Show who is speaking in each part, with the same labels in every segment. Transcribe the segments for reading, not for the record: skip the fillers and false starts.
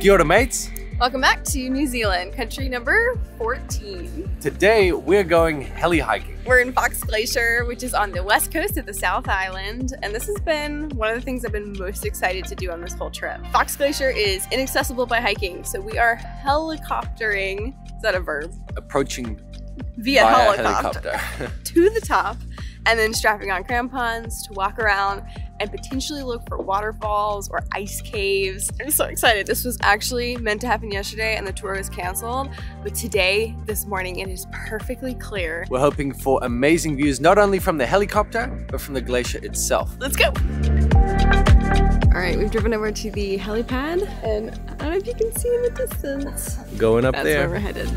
Speaker 1: Kia ora, mates.
Speaker 2: Welcome back to New Zealand, country number 14.
Speaker 1: Today we're going heli hiking.
Speaker 2: We're in Fox Glacier, which is on the west coast of the South Island, and this has been one of the things I've been most excited to do on this whole trip. Fox Glacier is inaccessible by hiking, so we are helicoptering, is that a verb?
Speaker 1: Approaching
Speaker 2: via
Speaker 1: helicopter
Speaker 2: to the top, and then strapping on crampons to walk around and potentially look for waterfalls or ice caves. I'm so excited. This was actually meant to happen yesterday and the tour was canceled, but today, this morning, it is perfectly clear.
Speaker 1: We're hoping for amazing views, not only from the helicopter, but from the glacier itself.
Speaker 2: Let's go. All right, we've driven over to the helipad, and I don't know if you can see in the distance.
Speaker 1: Going up
Speaker 2: That's
Speaker 1: there.
Speaker 2: That's where we're headed.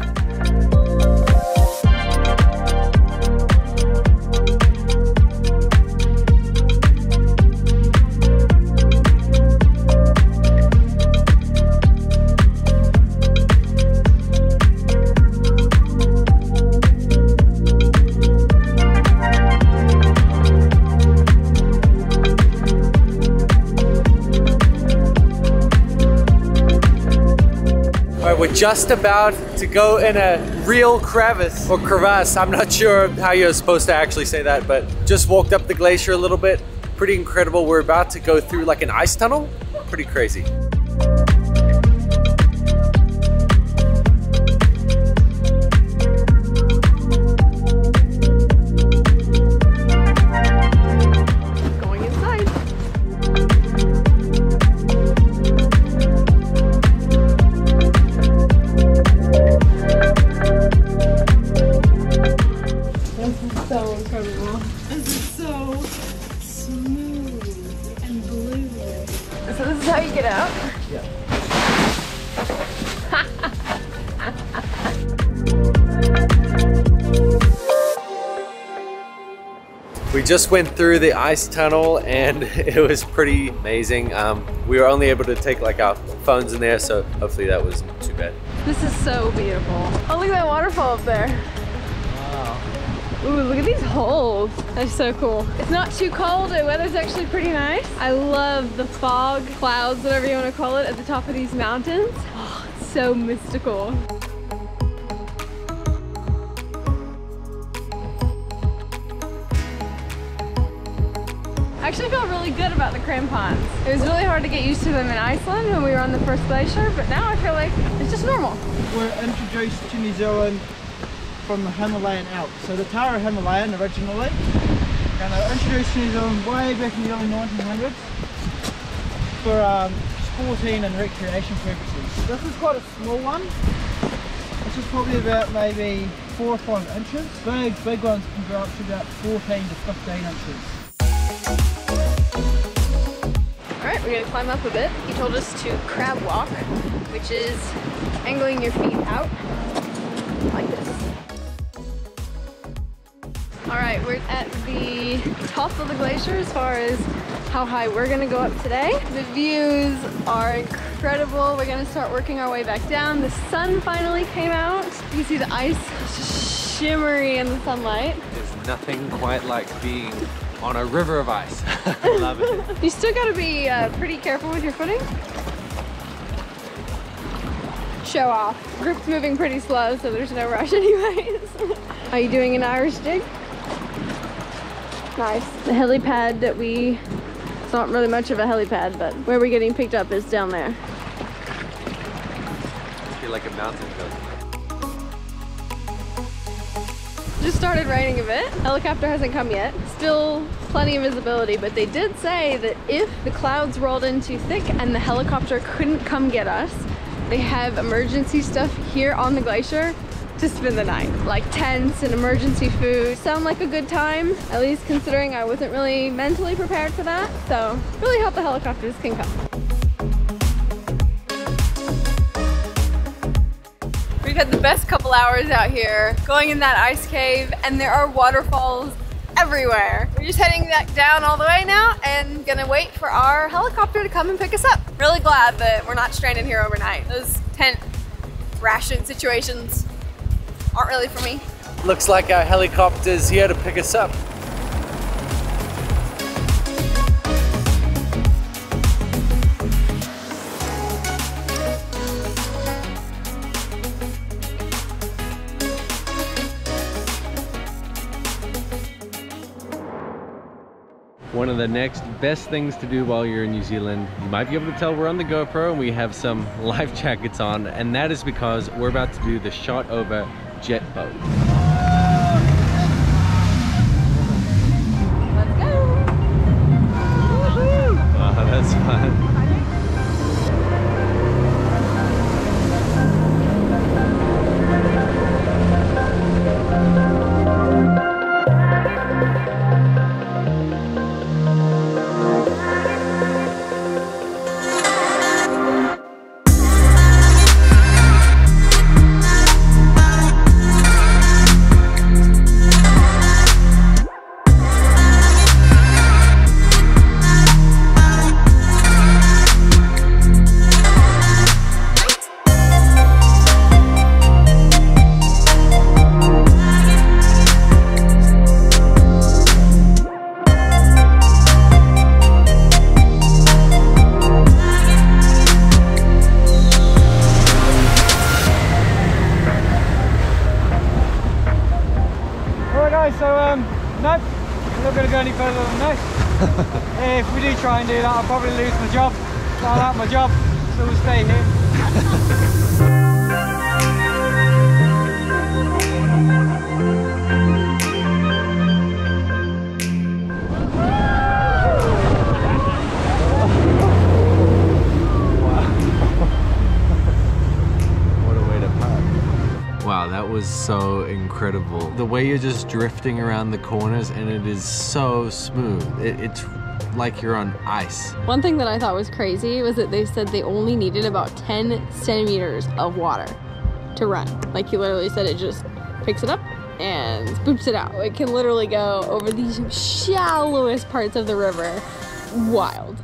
Speaker 1: We're just about to go in a real crevice or crevasse. I'm not sure how you're supposed to actually say that, but just walked up the glacier a little bit. Pretty incredible. We're about to go through like an ice tunnel. Pretty crazy.
Speaker 2: So this is how you get out?
Speaker 1: Yeah. We just went through the ice tunnel and it was pretty amazing. We were only able to take like our phones in there, so hopefully that wasn't too bad.
Speaker 2: This is so beautiful. Oh, look at that waterfall up there.
Speaker 1: Wow.
Speaker 2: Ooh, look at these holes. That's so cool. It's not too cold. The weather's actually pretty nice. I love the fog, clouds, whatever you want to call it, at the top of these mountains. Oh, it's so mystical. I actually feel really good about the crampons. It was really hard to get used to them in Iceland when we were on the first glacier, but now I feel like it's just normal.
Speaker 3: We're introduced to New Zealand from the Himalayan Alps. So the Tara Himalayan originally, and they were introduced to New Zealand way back in the early 1900s for sporting and recreation purposes. This is quite a small one. This is probably about maybe 4 or 5 inches. Big ones can go up to about 14 to 15 inches.
Speaker 2: Alright, we're gonna climb up a bit. He told us to crab walk, which is angling your feet out like this. Alright, we're at the top of the glacier as far as how high we're gonna go up today. The views are incredible. We're gonna start working our way back down. The sun finally came out. You can see the ice just shimmery in the sunlight.
Speaker 1: There's nothing quite like being on a river of ice. I love it.
Speaker 2: You still gotta be pretty careful with your footing. Show off. Group's moving pretty slow, so there's no rush anyways. Are you doing an Irish jig? Nice. The helipad that it's not really much of a helipad, but where we're getting picked up is down there.
Speaker 1: I feel like a mountain goat.
Speaker 2: Just started raining a bit. Helicopter hasn't come yet. Still plenty of visibility, but they did say that if the clouds rolled in too thick and the helicopter couldn't come get us, they have emergency stuff here on the glacier to spend the night, like tents and emergency food. Sound like a good time, at least considering I wasn't really mentally prepared for that. So really hope the helicopters can come. We've had the best couple hours out here going in that ice cave, and there are waterfalls everywhere. We're just heading back down all the way now and gonna wait for our helicopter to come and pick us up. Really glad that we're not stranded here overnight. Those tent ration situations aren't really for me.
Speaker 1: Looks like our helicopter's here to pick us up. one of the next best things to do while you're in New Zealand. You might be able to tell we're on the GoPro and we have some life jackets on, and that is because we're about to do the Shotover Jet Boat.
Speaker 2: Let's go!
Speaker 1: Oh, that's fun.
Speaker 3: Nope, we're not going to go any further than this. If we do try and do that, I'll probably lose my job. So I like my job, so we'll stay here.
Speaker 1: Wow, that was so incredible. The way you're just drifting around the corners and it is so smooth. It's like you're on ice.
Speaker 2: One thing that I thought was crazy was that they said they only needed about 10 centimeters of water to run. Like he literally said it just picks it up and spoops it out. It can literally go over these shallowest parts of the river. Wild.